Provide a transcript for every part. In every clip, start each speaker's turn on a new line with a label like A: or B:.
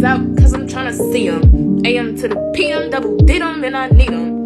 A: Out cause I'm tryna see them. AM to the PM, double did them and I need them.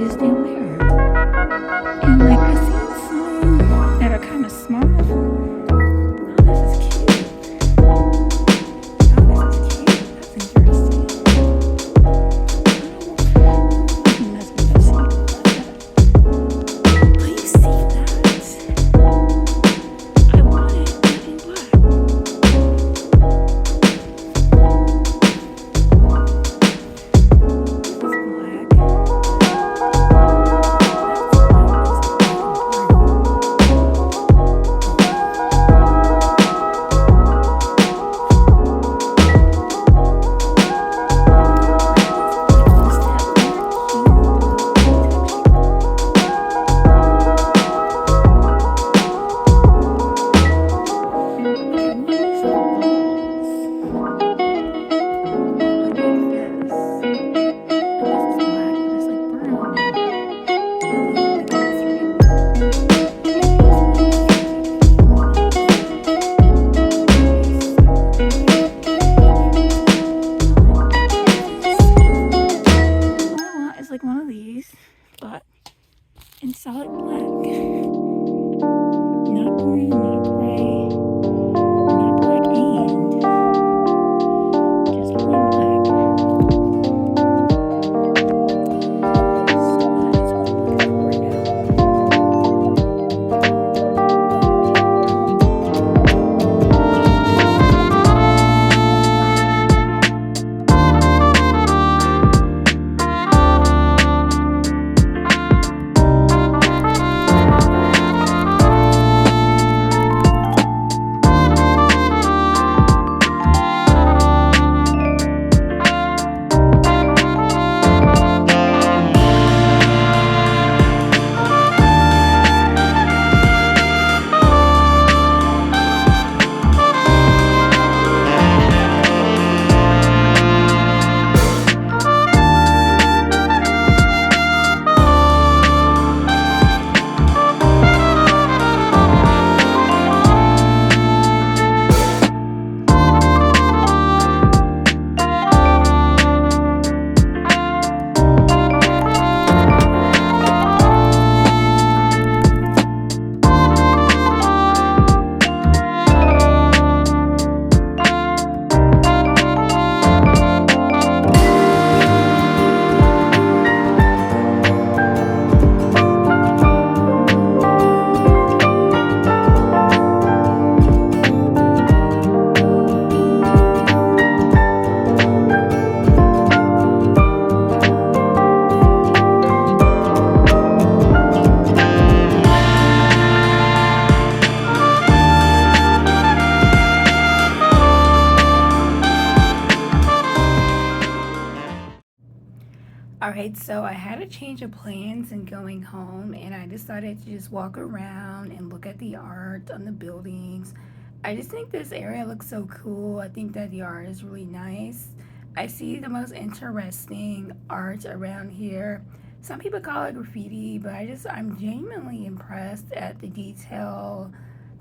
B: is down there. And like I see some that are kind of small. Oh, this is cute. Oh, this is cute. That's interesting. That's what I see. But you see that? I want it in black. Like one of these, but in solid black. Not green, not gray, not black and just plain black. So that is what I'm looking for right now. Alright, so I had a change of plans in going home, and I decided to just walk around and look at the art on the buildings. I just think this area looks so cool. I think that the art is really nice. I see the most interesting art around here. Some people call it graffiti, but I'm genuinely impressed at the detail,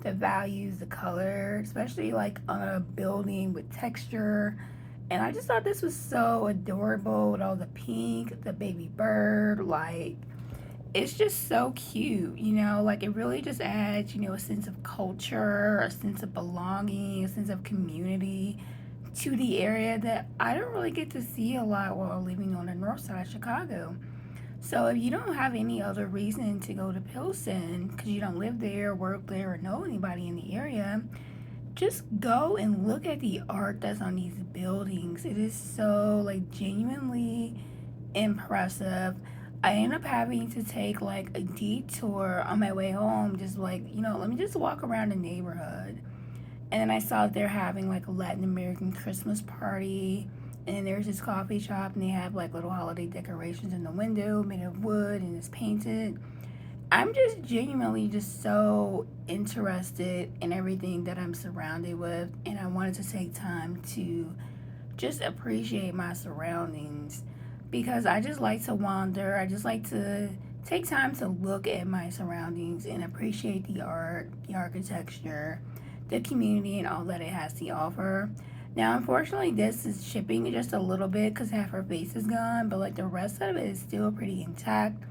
B: the values, the color, especially like on a building with texture. And I just thought this was so adorable with all the pink, the baby bird. Like, it's just so cute, you know? Like, it really just adds, you know, a sense of culture, a sense of belonging, a sense of community to the area that I don't really get to see a lot while living on the north side of Chicago. So if you don't have any other reason to go to Pilsen because you don't live there, work there, or know anybody in the area, just go and look at the art that's on these buildings. It is so like genuinely impressive. I ended up having to take like a detour on my way home, just like, you know, let me just walk around the neighborhood. And then I saw they're having like a Latin American Christmas party. And there's this coffee shop, and they have like little holiday decorations in the window made of wood and it's painted. I'm just genuinely just so interested in everything that I'm surrounded with, and I wanted to take time to just appreciate my surroundings because I just like to wander. I just like to take time to look at my surroundings and appreciate the art, the architecture, the community, and all that it has to offer. Now, unfortunately, this is shipping just a little bit because half her face is gone, but like the rest of it is still pretty intact.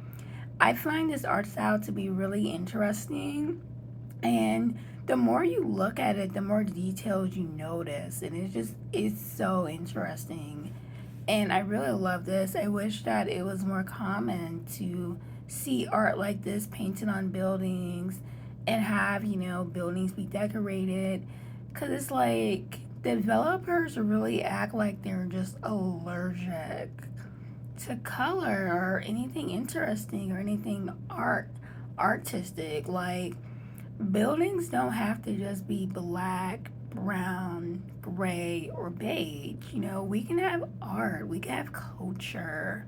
B: I find this art style to be really interesting, and the more you look at it, the more details you notice, and it's so interesting. And I really love this. I wish that it was more common to see art like this painted on buildings and have, buildings be decorated. Because it's like developers really act like they're just allergic to color or anything interesting or anything artistic. Like, buildings don't have to just be black, brown, gray, or beige. We can have art, we can have culture.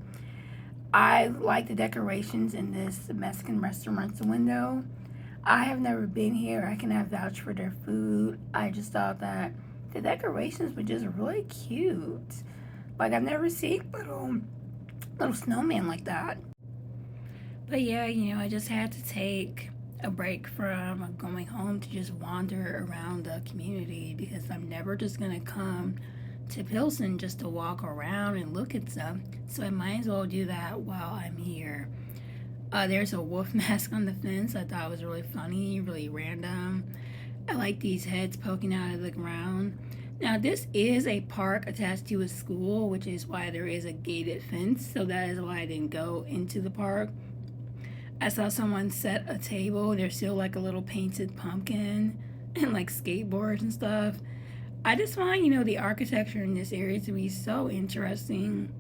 B: I like the decorations in this Mexican restaurant's window. I have never been here. I cannot vouch for their food. I just thought that the decorations were just really cute. Like, I've never seen little snowman like that. But yeah, I just had to take a break from going home to just wander around the community because I'm never just gonna come to Pilsen just to walk around and look at stuff. So I might as well do that while I'm here. There's a wolf mask on the fence I thought was really funny, really random. I like these heads poking out of the ground. Now, this is a park attached to a school, which is why there is a gated fence. So that is why I didn't go into the park. I saw someone set a table. There's still like a little painted pumpkin and like skateboards and stuff. I just find, the architecture in this area to be so interesting.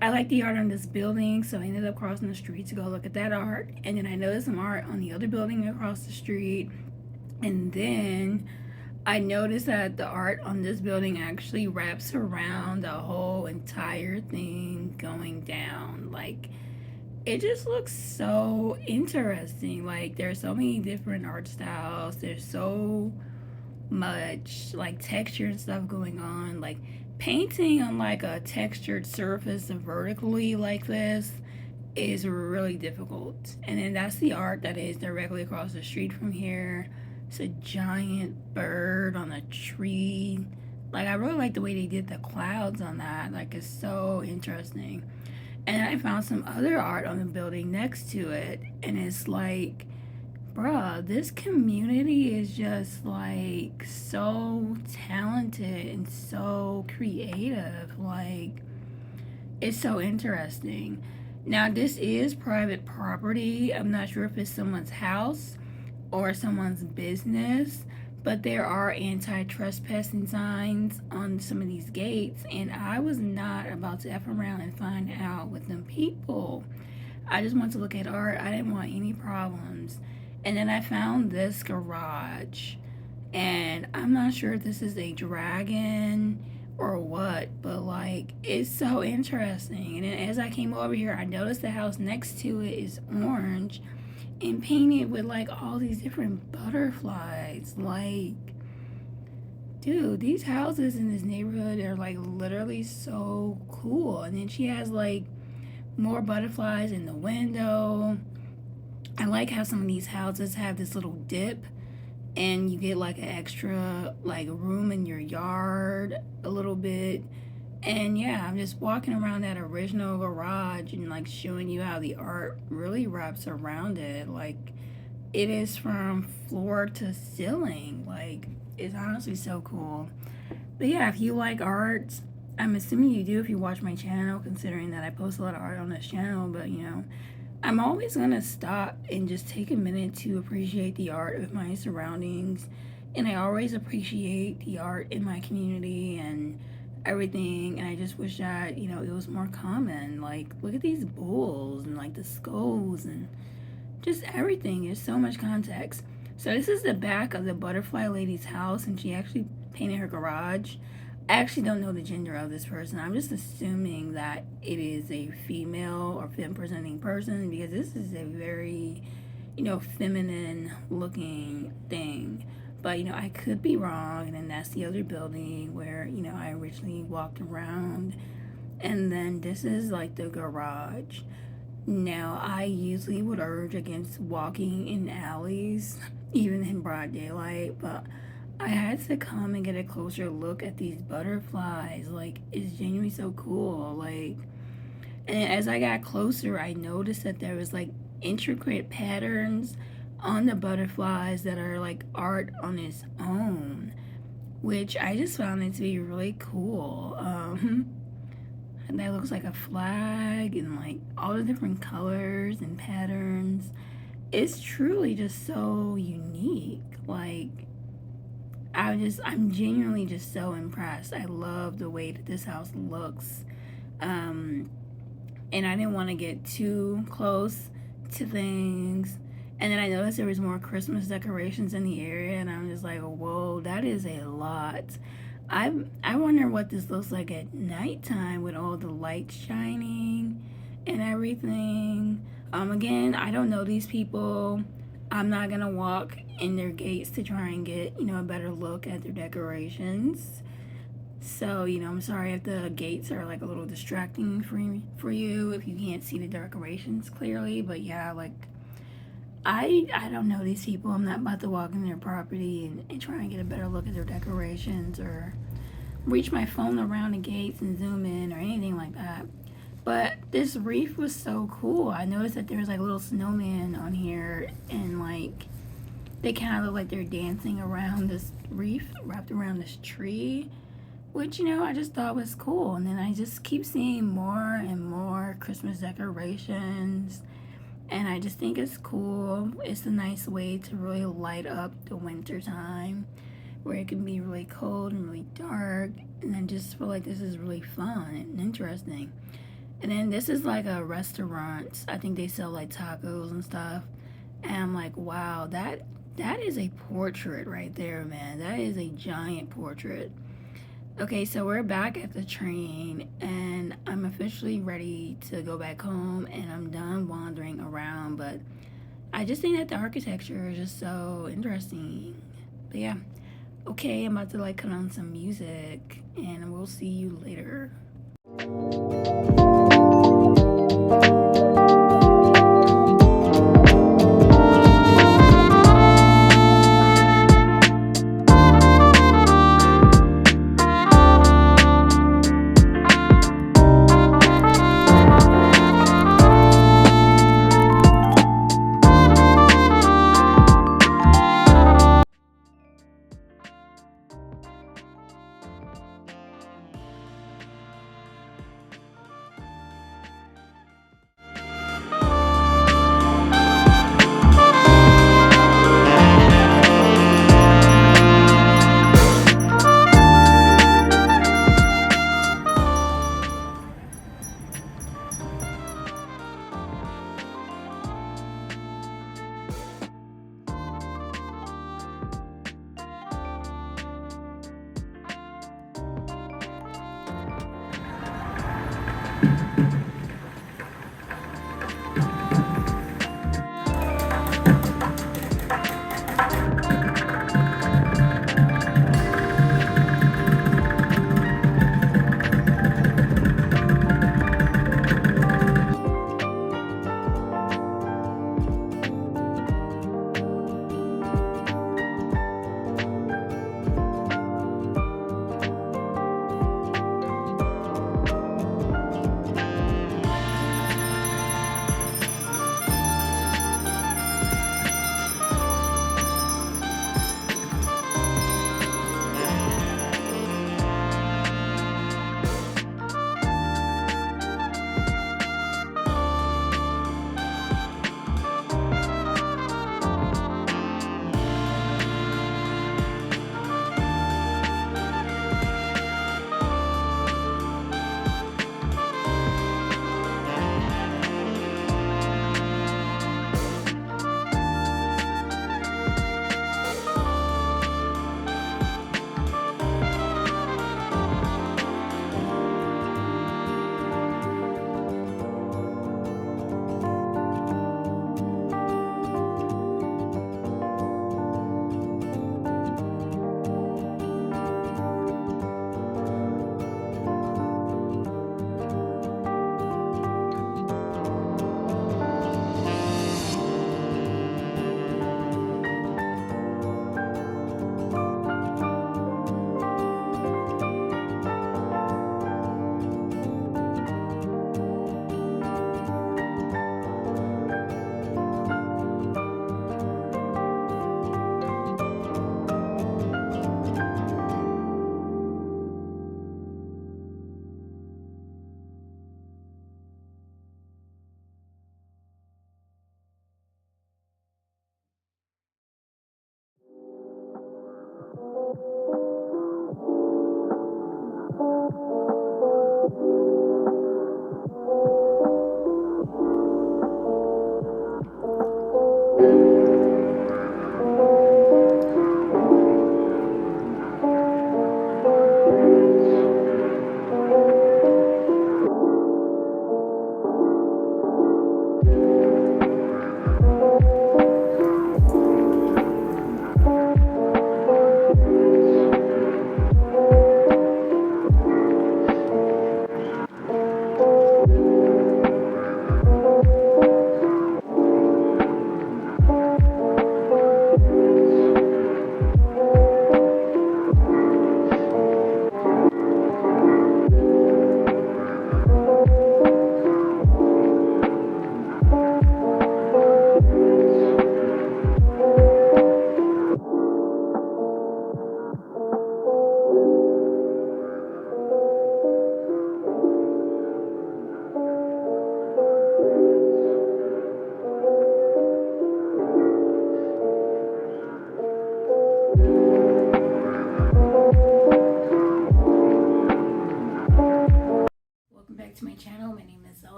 B: I like the art on this building, so I ended up crossing the street to go look at that art. And then I noticed some art on the other building across the street. And then I noticed that the art on this building actually wraps around the whole entire thing going down. Like, it just looks so interesting. Like, there's so many different art styles. There's so much like texture and stuff going on. Like, painting on like a textured surface vertically like this is really difficult. And then that's the art that is directly across the street from here. It's a giant bird on a tree. Like, I really like the way they did the clouds on that. Like, it's so interesting. And I found some other art on the building next to it, and it's like, bruh, this community is just like so talented and so creative. Like, it's so interesting. Now, this is private property. I'm not sure if it's someone's house or someone's business, but there are anti-trespassing signs on some of these gates, and I was not about to F around and find out with them people. I just wanted to look at art. I didn't want any problems. And then I found this garage, and I'm not sure if this is a dragon or what, but like, it's so interesting. And then as I came over here, I noticed the house next to it is orange and painted with like all these different butterflies. Like, dude, these houses in this neighborhood are like literally so cool. And then she has like more butterflies in the window. I like how some of these houses have this little dip and you get like an extra like room in your yard a little bit. And yeah, I'm just walking around that original garage and like showing you how the art really wraps around it. Like, it is from floor to ceiling. Like, it's honestly so cool. But yeah, if you like art, I'm assuming you do if you watch my channel, considering that I post a lot of art on this channel. But I'm always gonna stop and just take a minute to appreciate the art of my surroundings. And I always appreciate the art in my community and everything, and I just wish that it was more common. Like, look at these bulls and like the skulls and just everything. There's so much context. So this is the back of the butterfly lady's house, and she actually painted her garage. I actually don't know the gender of this person. I'm just assuming that it is a female or femme presenting person because this is a very feminine looking thing. But I could be wrong. And then that's the other building where I originally walked around. And then this is like the garage. Now, I usually would urge against walking in alleys even in broad daylight, but I had to come and get a closer look at these butterflies. Like, it's genuinely so cool. Like, and as I got closer, I noticed that there was like intricate patterns on the butterflies that are like art on its own, which I just found it to be really cool. And that looks like a flag and like all the different colors and patterns. It's truly just so unique. Like, I'm genuinely just so impressed. I love the way that this house looks. And I didn't want to get too close to things. And then I noticed there was more Christmas decorations in the area, and I'm just like, whoa, that is a lot. I wonder what this looks like at nighttime with all the lights shining and everything. Again, I don't know these people. I'm not gonna walk in their gates to try and get, a better look at their decorations. So, I'm sorry if the gates are like a little distracting for you if you can't see the decorations clearly. But yeah, like I don't know these people. I'm not about to walk in their property and try and get a better look at their decorations or reach my phone around the gates and zoom in or anything like that. But this wreath was so cool. I noticed that there's like little snowmen on here, and like they kind of look like they're dancing around this wreath wrapped around this tree, which I just thought was cool. And then I just keep seeing more and more Christmas decorations, and I just think it's cool. It's a nice way to really light up the winter time where it can be really cold and really dark, and I just feel like this is really fun and interesting. And then this is like a restaurant. I think they sell like tacos and stuff. And I'm like, wow, that is a portrait right there, man. That is a giant portrait. Okay, so we're back at the train, and I'm officially ready to go back home, and I'm done wandering around. But I just think that the architecture is just so interesting. But yeah, okay, I'm about to like cut on some music, and we'll see you later.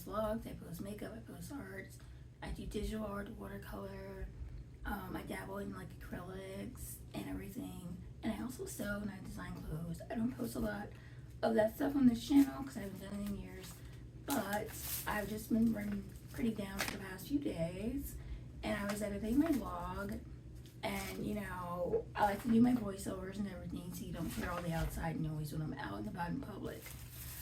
B: vlogs, I post makeup, I post arts, I do digital art, watercolor, I dabble in like acrylics and everything, and I also sew and I design clothes. I don't post a lot of that stuff on this channel because I haven't done it in years, but I've just been running pretty down for the past few days, and I was editing my vlog, and you know, I like to do my voiceovers and everything so you don't hear all the outside noise when I'm out and about in public.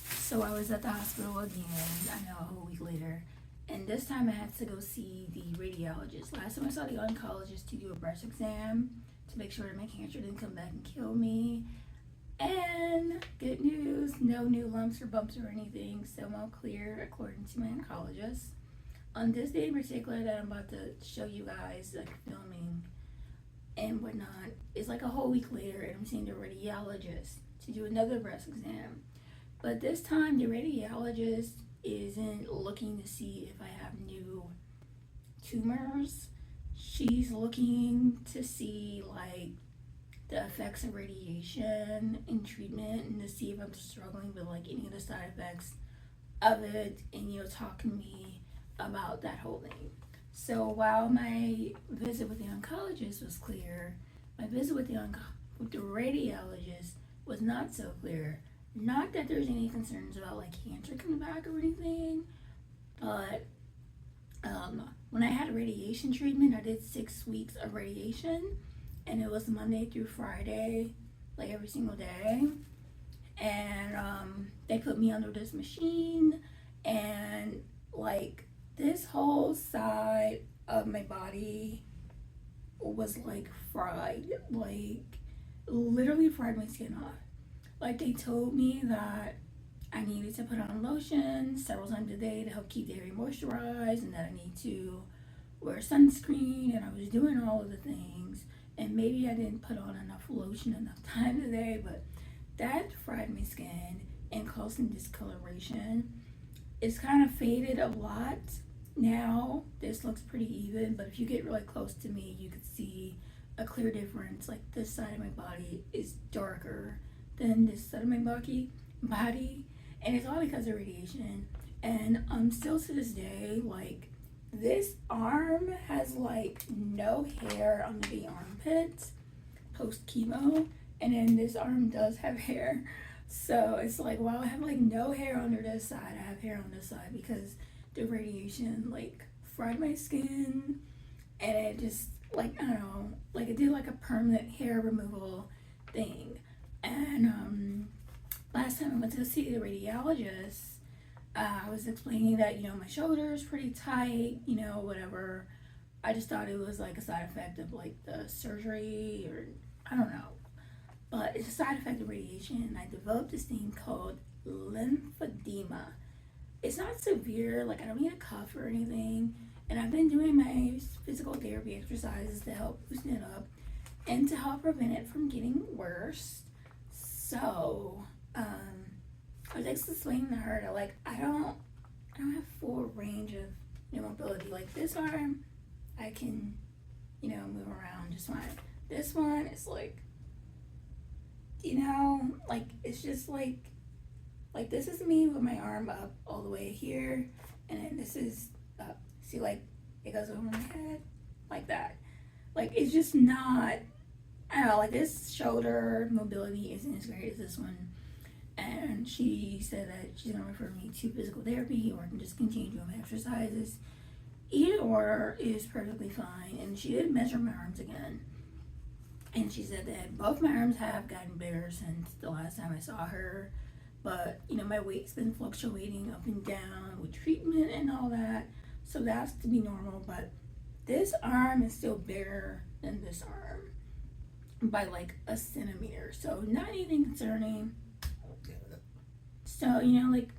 B: So I was at the hospital again, I know, a whole week later, and this time I had to go see the radiologist. Last time I saw the oncologist to do a breast exam to make sure that my cancer didn't come back and kill me. And good news, no new lumps or bumps or anything, so I'm all clear according to my oncologist. On this day in particular that I'm about to show you guys, like filming and whatnot, it's like a whole week later and I'm seeing the radiologist to do another breast exam. But this time the radiologist isn't looking to see if I have new tumors. She's looking to see like the effects of radiation and treatment and to see if I'm struggling with like any of the side effects of it, and you know, talking to me about that whole thing. So while my visit with the oncologist was clear, my visit with the radiologist was not so clear. Not that there's any concerns about like cancer coming back or anything, but when I had radiation treatment, I did 6 weeks of radiation, and it was Monday through Friday, like every single day. And they put me under this machine, and like this whole side of my body was like fried, like literally fried my skin off. Like they told me that I needed to put on lotion several times a day to help keep the area moisturized, and that I need to wear sunscreen, and I was doing all of the things, and maybe I didn't put on enough lotion enough times a day, but that fried my skin and caused some discoloration. It's kind of faded a lot now. This looks pretty even, but if you get really close to me, you could see a clear difference. Like this side of my body is darker than this side of my body, and it's all because of radiation. And still to this day, like this arm has like no hair under the armpits post chemo, and then this arm does have hair. So it's like, while I have like no hair under this side, I have hair on this side because the radiation like fried my skin, and it just like, I don't know, like it did like a permanent hair removal thing. And last time I went to go see the radiologist, I was explaining that, you know, my shoulder is pretty tight, you know, whatever. I just thought it was like a side effect of like the surgery, or I don't know. But it's a side effect of radiation, and I developed this thing called lymphedema. It's not severe, like I don't need a cuff or anything, and I've been doing my physical therapy exercises to help loosen it up and to help prevent it from getting worse. So, I was explaining to her that like I don't have full range of, you know, mobility. Like this arm, I can, you know, move around just fine. This one is like, you know, like it's just like this is me with my arm up all the way here, and then this is up. See, like it goes over my head like that. Like it's just not, I don't know, like this shoulder mobility isn't as great as this one. And she said that she's gonna refer me to physical therapy, or I can just continue doing my exercises. Either or is perfectly fine. And she did measure my arms again, and she said that both my arms have gotten bigger since the last time I saw her. But you know, my weight's been fluctuating up and down with treatment and all that, so that's to be normal. But this arm is still bigger than this arm by like a centimeter, so not anything concerning. So, you know, like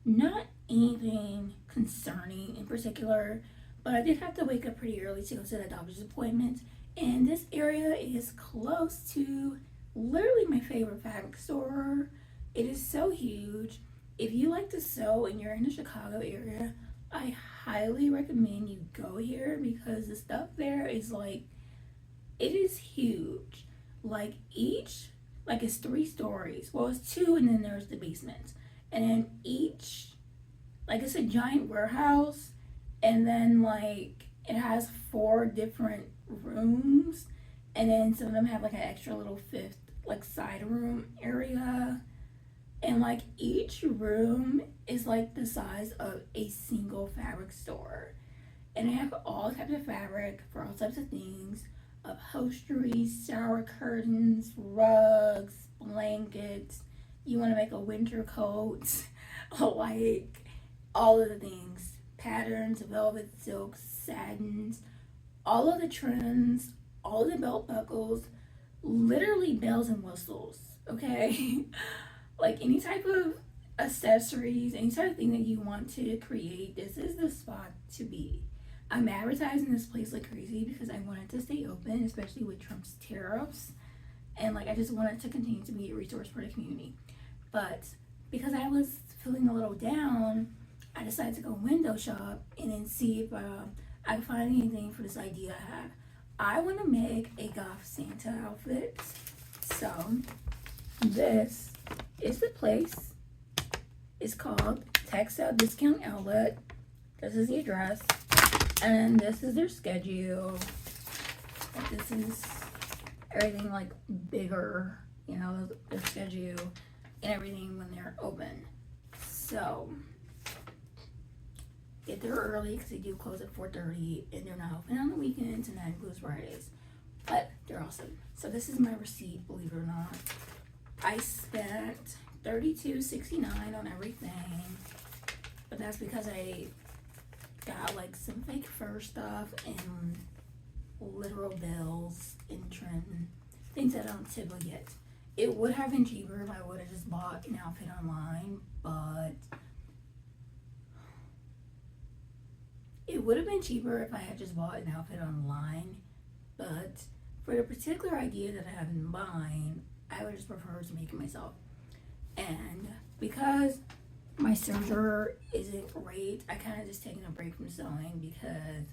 B: not anything concerning in particular, but I did have to wake up pretty early to go to the doctor's appointment, and this area is close to literally my favorite fabric store. It is so huge. If you like to sew and you're in the Chicago area, I highly recommend you go here, because the stuff there is like, it is huge. Like each, like it's 3 stories. Well, it's 2, and then there's the basement. And then each like it's a giant warehouse, and then like it has 4 different rooms, and then some of them have like an extra little fifth like side room area, and like each room is like the size of a single fabric store, and they have all types of fabric for all types of things: upholstery, shower curtains, rugs, blankets. You want to make a winter coat, like all of the things: patterns, velvet, silks, satins, all of the trims, all of the belt buckles, literally bells and whistles. Okay, like any type of accessories, any type of thing that you want to create, this is the spot to be. I'm advertising this place like crazy because I wanted to stay open, especially with Trump's tariffs, and like I just wanted to continue to be a resource for the community. But because I was feeling a little down, I decided to go window shop and then see if I could find anything for this idea I have. I want to make a goth Santa outfit, so this is the place. It's called Textile Discount Outlet. This is the address, and this is their schedule. This is everything like bigger, you know, their schedule and everything when they're open. So get there early because they do close at 4:30, and they're not open on the weekends, and that includes Fridays. But they're awesome. So this is my receipt, believe it or not. I spent $32.69 on everything, but that's because I got like some fake fur stuff and literal bills and trim, things that I don't typically get. It would have been cheaper if I would have just bought an outfit online, but it would have been cheaper if I had just bought an outfit online. But for the particular idea that I have in mind, I would just prefer to make it myself. And because my serger isn't great, I kind of just taken a break from sewing because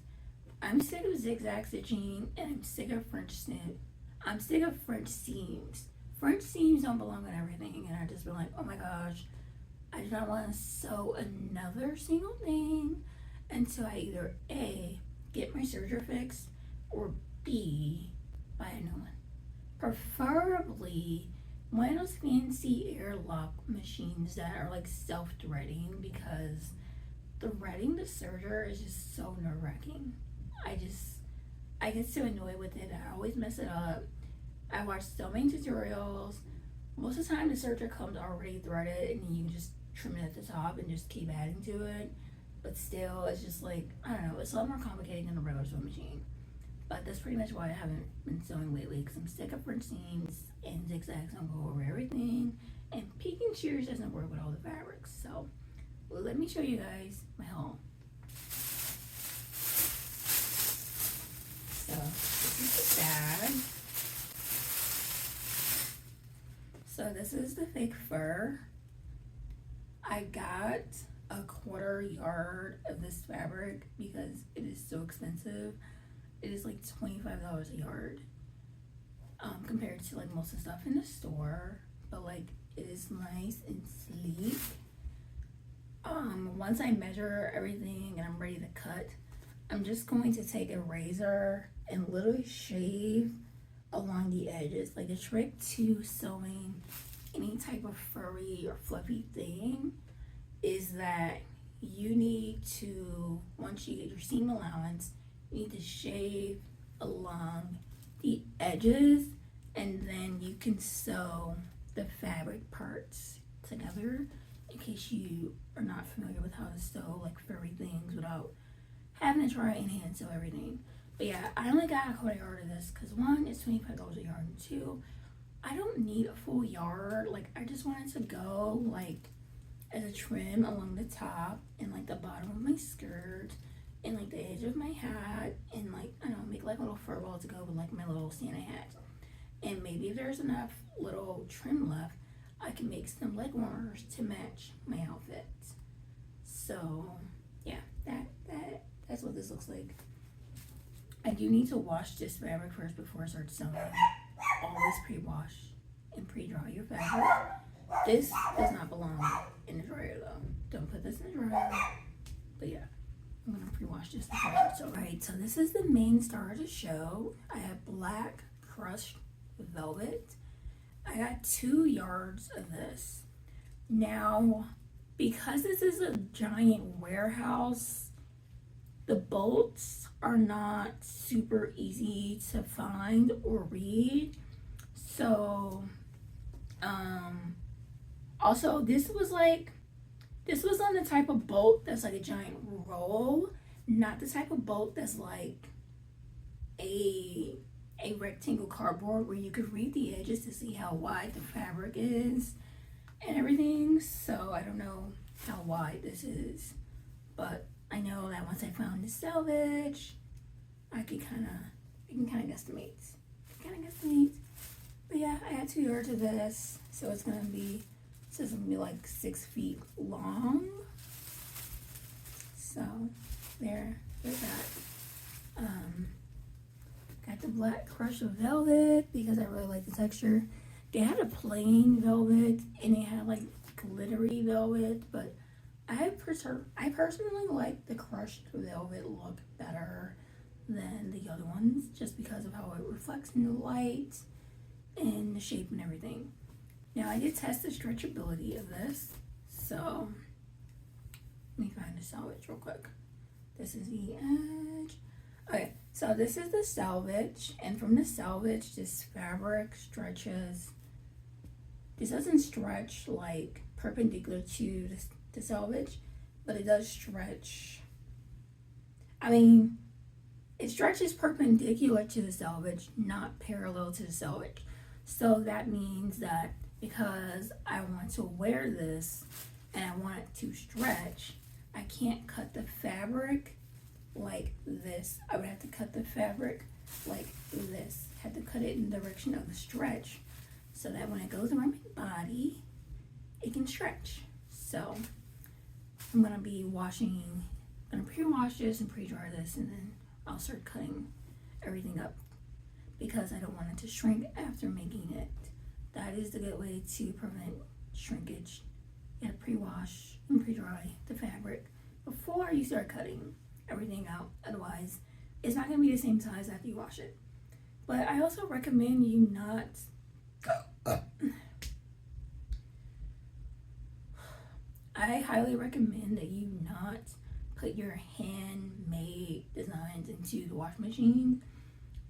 B: I'm sick of zigzag stitching and I'm sick of French snip. I'm sick of French seams. French seams don't belong on everything, and I just been like, oh my gosh, I do not want to sew another single thing until I either A, get my serger fixed, or B, buy a new one. Preferably one of those fancy airlock machines that are like self-threading, because threading the serger is just so nerve-wracking. I get so annoyed with it. I always mess it up. I watch so many tutorials. Most of the time the serger comes already threaded, and you can just trim it at the top and just keep adding to it. But still, it's just like, I don't know, it's a lot more complicated than a regular sewing machine. But that's pretty much why I haven't been sewing lately, because I'm sick of French seams and zigzags. I'm going over everything, and picking shears doesn't work with all the fabrics. So let me show you guys my haul. So this is the bag. So this is the fake fur. I got a 1/4 yard of this fabric because it is so expensive. It is like $25 a yard, compared to like most of the stuff in the store. But like, it is nice and sleek. Once I measure everything and I'm ready to cut, I'm just going to take a razor and literally shave along the edges. Like, the trick to sewing any type of furry or fluffy thing is that you need to, once you get your seam allowance, you need to shave along the edges, and then you can sew the fabric parts together, in case you are not familiar with how to sew like furry things without having to try and hand sew everything. But yeah, I only got a 1/4 yard of this because one, it's $25 a yard, and two, I don't need a full yard. Like, I just wanted to go like as a trim along the top and like the bottom of my skirt and like the edge of my hat, and like, I don't know, make like a little fur ball to go with like my little Santa hat. And maybe if there's enough little trim left, I can make some leg warmers to match my outfit. So yeah, that's what this looks like. I do need to wash this fabric first before I start sewing. Always pre-wash and pre-dry your fabric. This does not belong in the dryer though. Don't put this in the dryer. But yeah, I'm gonna pre-wash this before I start. Alright, so this is the main star of the show. I have black crushed velvet. I got 2 yards of this. Now, because this is a giant warehouse, the bolts are not super easy to find or read. So, also this was on the type of bolt that's like a giant roll, not the type of bolt that's like a rectangle cardboard where you could read the edges to see how wide the fabric is and everything. So I don't know how wide this is, but I know that once I found the selvage, I can kind of guesstimate. But yeah, I had 2 yards of this, so it's gonna be like 6 feet long. So there's that. Got the black crushed velvet because I really like the texture. They had a plain velvet and they had like glittery velvet, but I personally like the crushed velvet look better than the other ones just because of how it reflects in the light and the shape and everything. Now I did test the stretchability of this, so let me find the selvage real quick. This is the edge. Okay, so this is the selvage, and from the selvage, this fabric stretches. This doesn't stretch like perpendicular to the selvage, but it does stretch. I mean, it stretches perpendicular to the selvage, not parallel to the selvage. So that means that because I want to wear this and I want it to stretch, I can't cut the fabric like this. I would have to cut the fabric like this. Have to cut it in the direction of the stretch so that when it goes around my body, it can stretch. So I'm gonna be pre-wash this and pre-dry this, and then I'll start cutting everything up because I don't want it to shrink after making it. That is the good way to prevent shrinkage. You gotta pre-wash and pre-dry the fabric before you start cutting everything out. Otherwise, it's not gonna be the same size after you wash it. But I also recommend you not I highly recommend that you not put your handmade designs into the wash machine,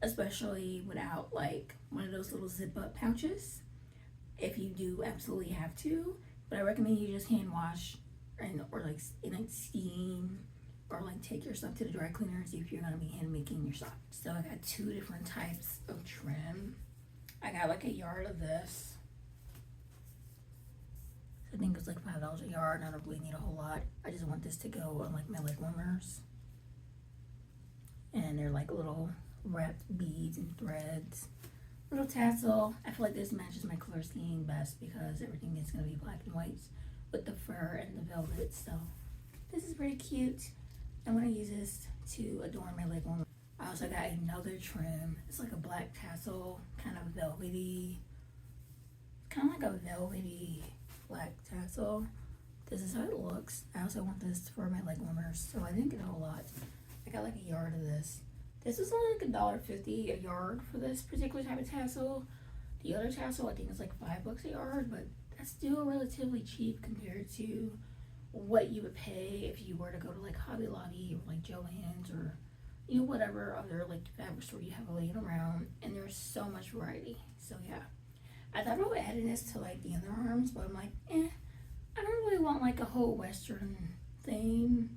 B: especially without like one of those little zip up pouches, if you do absolutely have to. But I recommend you just hand wash or like steam, or like take your stuff to the dry cleaner and see if you're gonna be hand making your stuff. So I got 2 different types of trim. I got like a yard of this. I think it's like $5 a yard, and I don't really need a whole lot. I just want this to go on like my leg warmers. And they're like little wrapped beads and threads. Little tassel. I feel like this matches my color scheme best because everything is gonna be black and white with the fur and the velvet. So this is pretty cute. I'm gonna use this to adorn my leg warmer. I also got another trim. It's like a black tassel, kind of velvety. Kind of like a velvety black tassel. This is how it looks. I also want this for my leg warmers, so I didn't get a whole lot. I got like a yard of this. This is only like $1.50 a yard for this particular type of tassel. The other tassel I think is like $5 a yard, but that's still relatively cheap compared to what you would pay if you were to go to like Hobby Lobby or like Joann's or whatever other like fabric store you have laying around. And there's so much variety. So yeah, I thought about adding this to like the underarms, but I'm like, I don't really want like a whole Western thing.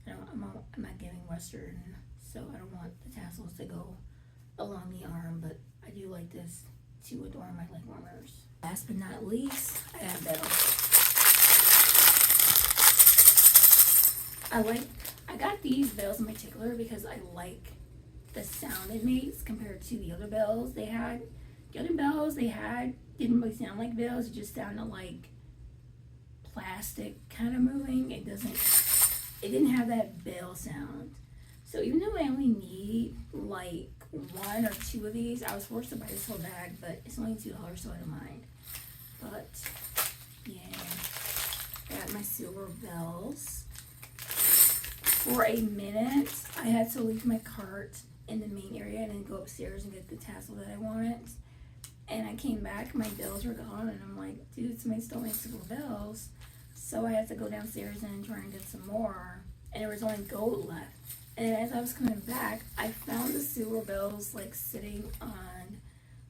B: I'm not giving Western, so I don't want the tassels to go along the arm, but I do like this to adorn my leg warmers. Last but not least, I got bells. I got these bells in particular because I like the sound it makes compared to the other bells they had. The other bells they had didn't really sound like bells, it just sounded like plastic kind of moving. It didn't have that bell sound. So even though I only need like 1 or 2 of these, I was forced to buy this whole bag, but it's only $2, so I don't mind. But yeah, I got my silver bells. For a minute, I had to leave my cart in the main area and then go upstairs and get the tassel that I wanted. And I came back, my bells were gone, and I'm like, dude, somebody stole my silver bells. So I had to go downstairs and try and get some more. And there was only gold left. And as I was coming back, I found the silver bells like sitting on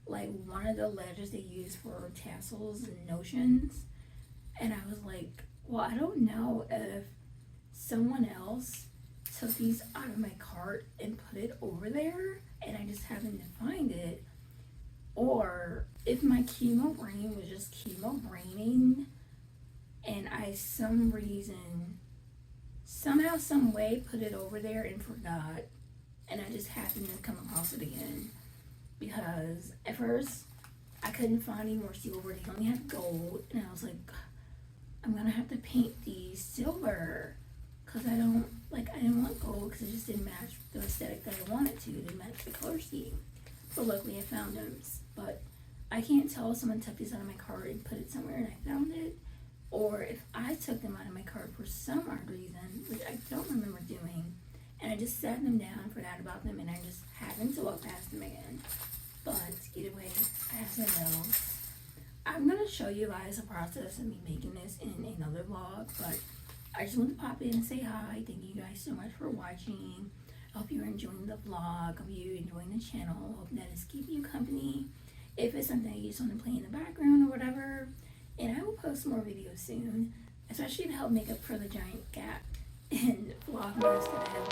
B: like one of the ledges they use for tassels and notions. And I was like, well, I don't know if someone else took these out of my cart and put it over there and I just happened to find it, or if my chemo brain was just chemo braining and I some reason somehow some way put it over there and forgot, and I just happened to come across it again. Because at first I couldn't find any more silver, they only had gold, and I was like, I'm gonna have to paint these silver because I didn't want gold because it just didn't match the aesthetic that I wanted to. It didn't match the color scheme. But luckily I found them. But I can't tell if someone took these out of my cart and put it somewhere and I found it, or if I took them out of my cart for some odd reason, which I don't remember doing, and I just sat them down, forgot about them, and I just happened to walk past them again. But either way, I have some bells. I'm going to show you guys the process of me making this in another vlog, but I just want to pop in and say hi. Thank you guys so much for watching. I hope you're enjoying the vlog. I hope you're enjoying the channel. I hope that is keeping you company. If it's something you just want to play in the background or whatever. And I will post more videos soon, especially to help make up for the giant gap in Vlogmas that I have